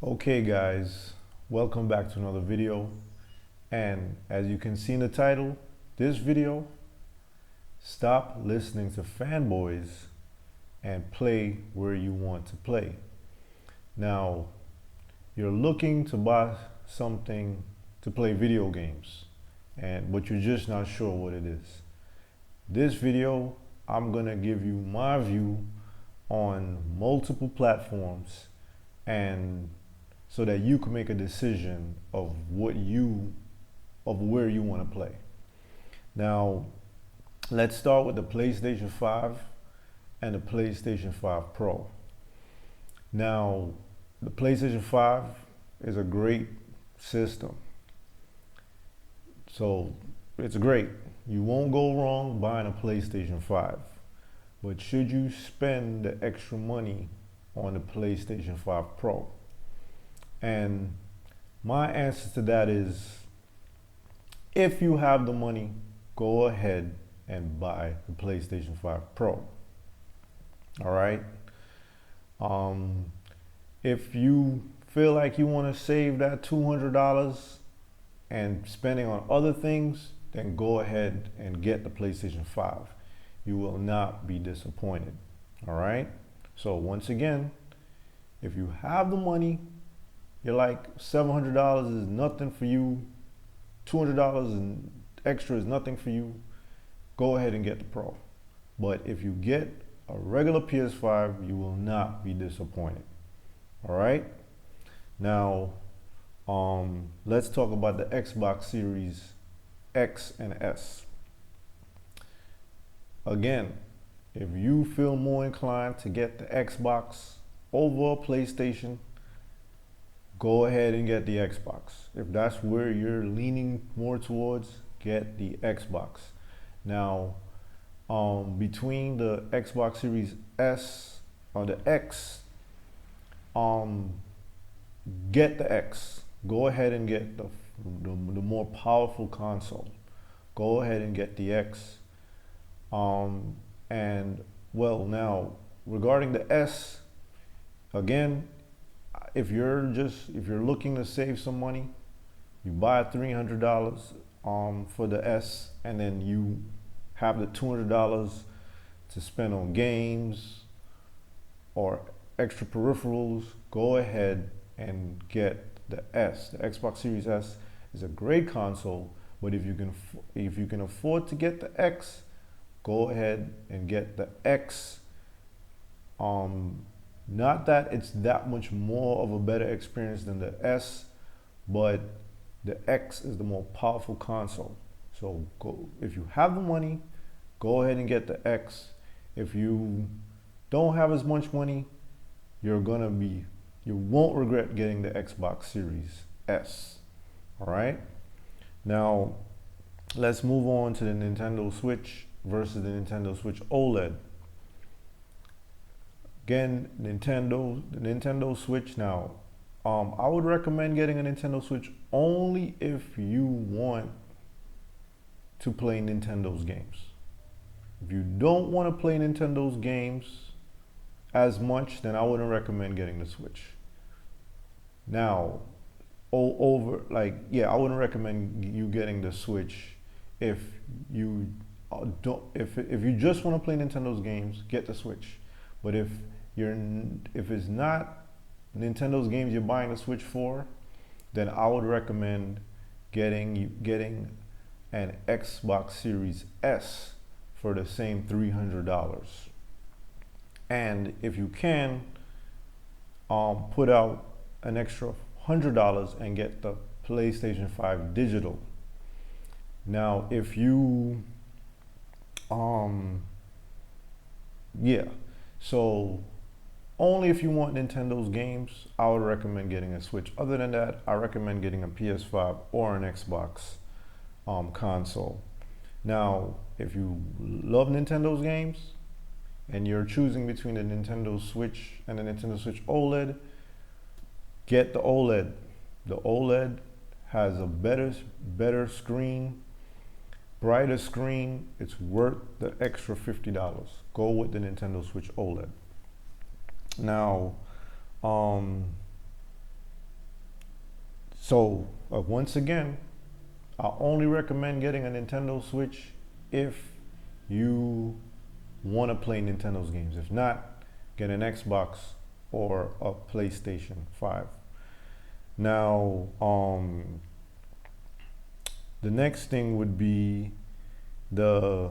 Okay guys, welcome back to another video, and as you can see in the title, this video, stop listening to fanboys and play where you want to play. Now, you're looking to buy something to play video games, but you're just not sure what it is. This video, I'm gonna give you my view on multiple platforms and so that you can make a decision of where you want to play. Now, let's start with the PlayStation 5 and the PlayStation 5 Pro. Now, the PlayStation 5 is a great system. So, it's great. You won't go wrong buying a PlayStation 5. But should you spend the extra money on the PlayStation 5 Pro? And my answer to that is, if you have the money, go ahead and buy the PlayStation 5 Pro. All right. If you feel like you want to save that $200 and spending on other things, then go ahead and get the PlayStation 5. You will not be disappointed. All right. So once again, if you have the money, you're like $700 is nothing for you, $200 extra is nothing for you, go ahead and get the Pro. But if you get a regular PS5, you will not be disappointed. All right. Now, let's talk about the Xbox Series X and S. Again, if you feel more inclined to get the Xbox over PlayStation, go ahead and get the Xbox. If that's where you're leaning more towards, get the Xbox. Now, between the Xbox Series S or the X, get the X. Go ahead and get the more powerful console. Go ahead and get the X. And well, now regarding the S, again, if you're looking to save some money, you buy $300 for the S, and then you have the $200 to spend on games or extra peripherals. Go ahead and get the S. The Xbox Series S is a great console, but if you can afford to get the X, go ahead and get the X. Not that it's that much more of a better experience than the S, but the X is the more powerful console. So if you have the money, go ahead and get the X. If you don't have as much money, you won't regret getting the Xbox Series S. All right. Now, let's move on to the Nintendo Switch versus the Nintendo Switch OLED. Again, the Nintendo Switch. Now, I would recommend getting a Nintendo Switch only if you want to play Nintendo's games. If you don't want to play Nintendo's games as much, then I wouldn't recommend getting the Switch. Now, I wouldn't recommend you getting the Switch if you if you just want to play Nintendo's games, get the Switch. But if it's not Nintendo's games you're buying the Switch for, then I would recommend getting an Xbox Series S for the same $300. And if you can, put out an extra $100 and get the PlayStation 5 digital. Now, if you so only if you want Nintendo's games, I would recommend getting a Switch. Other than that, I recommend getting a PS5 or an Xbox console. Now, if you love Nintendo's games and you're choosing between the Nintendo Switch and the Nintendo Switch OLED, get the OLED. The OLED has a better screen, brighter screen. It's worth the extra $50. Go with the Nintendo Switch OLED. Now, So once again, I only recommend getting a Nintendo Switch if you want to play Nintendo's games. If not, get an Xbox or a PlayStation 5. Now, the next thing would be a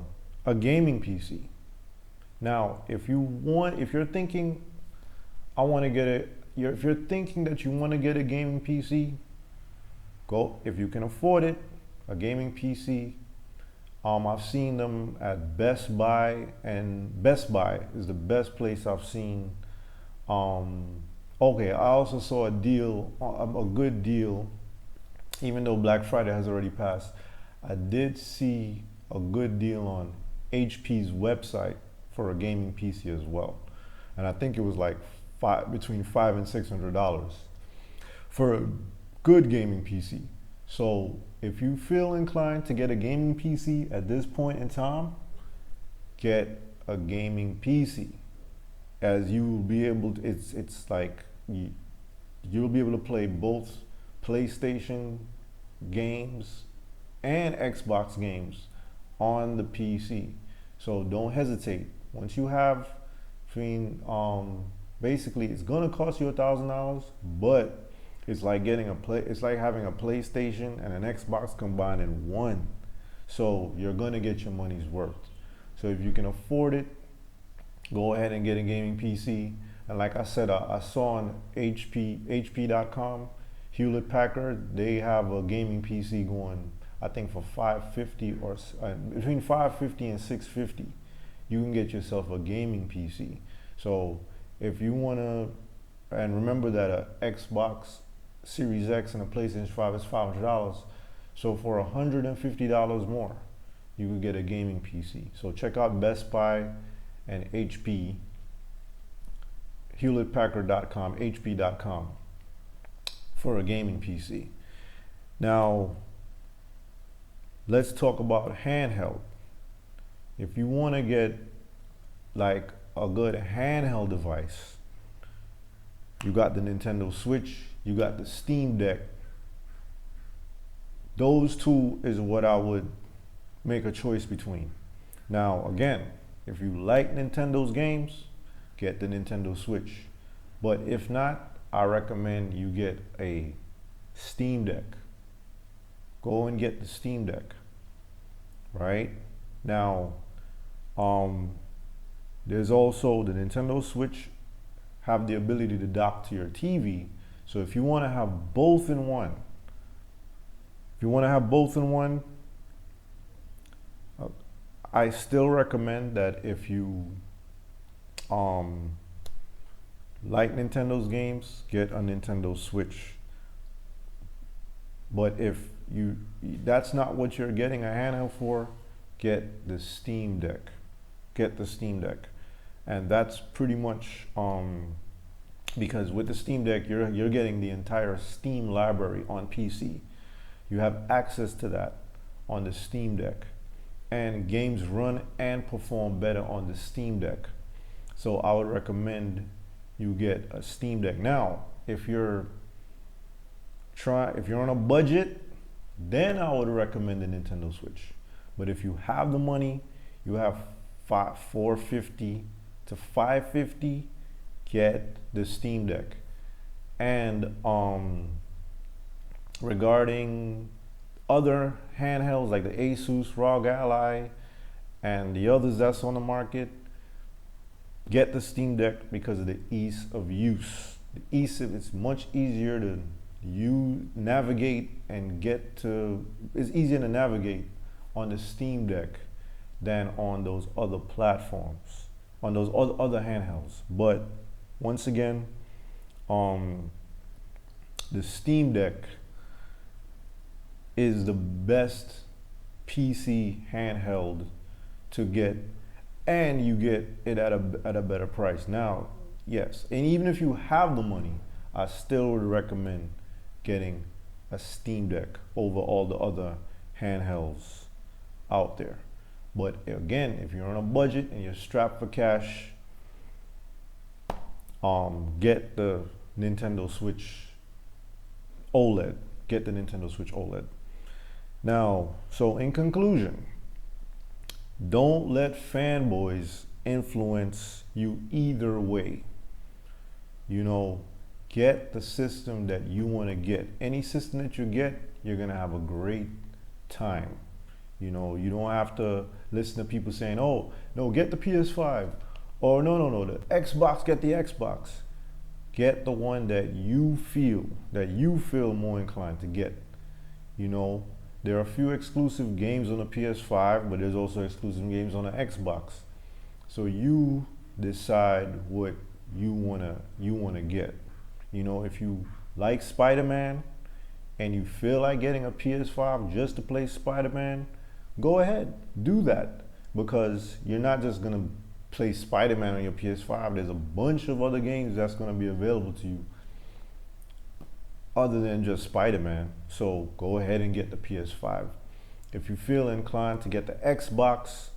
gaming PC. Now, if you're thinking, if you're thinking that you want to get a gaming PC, go, if you can afford it, a gaming PC. I've seen them at Best Buy, and Best Buy is the best place I've seen. Okay, I also saw a deal, a good deal, even though Black Friday has already passed. I did see a good deal on HP's website for a gaming PC as well, and I think it was like between $500 and $600 for a good gaming PC. So if you feel inclined to get a gaming PC at this point in time, get a gaming PC, as you will be able to, it's like you'll be able to play both PlayStation games and Xbox games on the PC. So don't hesitate. Once you have, basically it's gonna cost you $1,000, but it's like it's like having a PlayStation and an Xbox combined in one. So you're gonna get your money's worth. So if you can afford it, go ahead and get a gaming PC. And like I said, I saw on HP.com, Hewlett Packard, they have a gaming PC going, I think for $550 or between $550 and $650, you can get yourself a gaming PC. So if you wanna, and remember that a Xbox Series X and a PlayStation 5 is $500. So for $150 more, you could get a gaming PC. So check out Best Buy and HP, HewlettPackard.com, HP.com for a gaming PC. Now, let's talk about handheld. If you want to get like a good handheld device, you got the Nintendo Switch, you got the Steam Deck. Those two is what I would make a choice between. Now, again, if you like Nintendo's games, get the Nintendo Switch. But if not, I recommend you get a Steam Deck. Go and get the Steam Deck, right? Now, there's also the Nintendo Switch have the ability to dock to your TV. So if you want to have both in one, I still recommend that if you like Nintendo's games, get a Nintendo Switch. But if that's not what you're getting a handheld for, get the Steam Deck. Get the Steam Deck. And that's pretty much because with the Steam Deck, you're getting the entire Steam library on PC. You have access to that on the Steam Deck, and games run and perform better on the Steam Deck. So I would recommend you get a Steam Deck. Now, if you're on a budget, then I would recommend the Nintendo Switch. But if you have the money, you have $450 to $550, get the Steam Deck. And regarding other handhelds like the Asus ROG Ally and the others that's on the market, get the Steam Deck because of the ease of use. It's much easier to navigate and it's easier to navigate on the Steam Deck than on those other platforms, on those other handhelds. But once again, the Steam Deck is the best PC handheld to get, and you get it at a better price. Now, yes, and even if you have the money, I still would recommend getting a Steam Deck over all the other handhelds out there. But again, if you're on a budget and you're strapped for cash, get the Nintendo Switch OLED. get the Nintendo Switch OLED. Now, so in conclusion, don't let fanboys influence you either way. You know, get the system that you want to get. Any system that you get, you're going to have a great time. You know, you don't have to listen to people saying, oh, no, get the PS5. Or no, the Xbox, get the Xbox. Get the one that you feel more inclined to get. You know, there are a few exclusive games on the PS5, but there's also exclusive games on the Xbox. So you decide what you wanna get. You know, if you like Spider-Man and you feel like getting a PS5 just to play Spider-Man, go ahead, do that, because you're not just gonna play Spider-Man on your PS5. There's a bunch of other games that's gonna be available to you other than just Spider-Man. So go ahead and get the PS5. If you feel inclined to get the Xbox,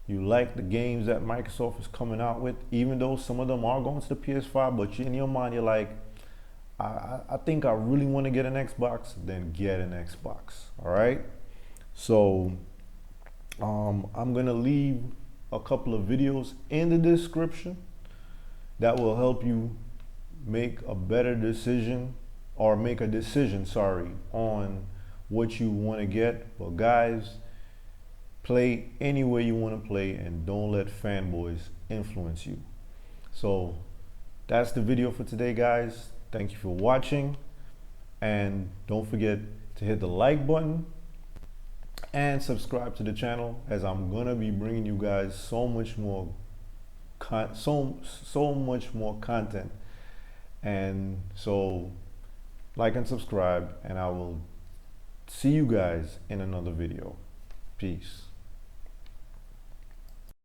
you like the games that Microsoft is coming out with, even though some of them are going to the PS5, but in your mind you're like, I think I really want to get an Xbox, then get an Xbox. All right. So I'm gonna leave a couple of videos in the description that will help you make a better decision, or make a decision, on what you want to get. But guys, play any way you want to play and don't let fanboys influence you. So that's the video for today, guys. Thank you for watching, and don't forget to hit the like button and subscribe to the channel, as I'm gonna be bringing you guys so much more content. And so like and subscribe, and I will see you guys in another video. Peace.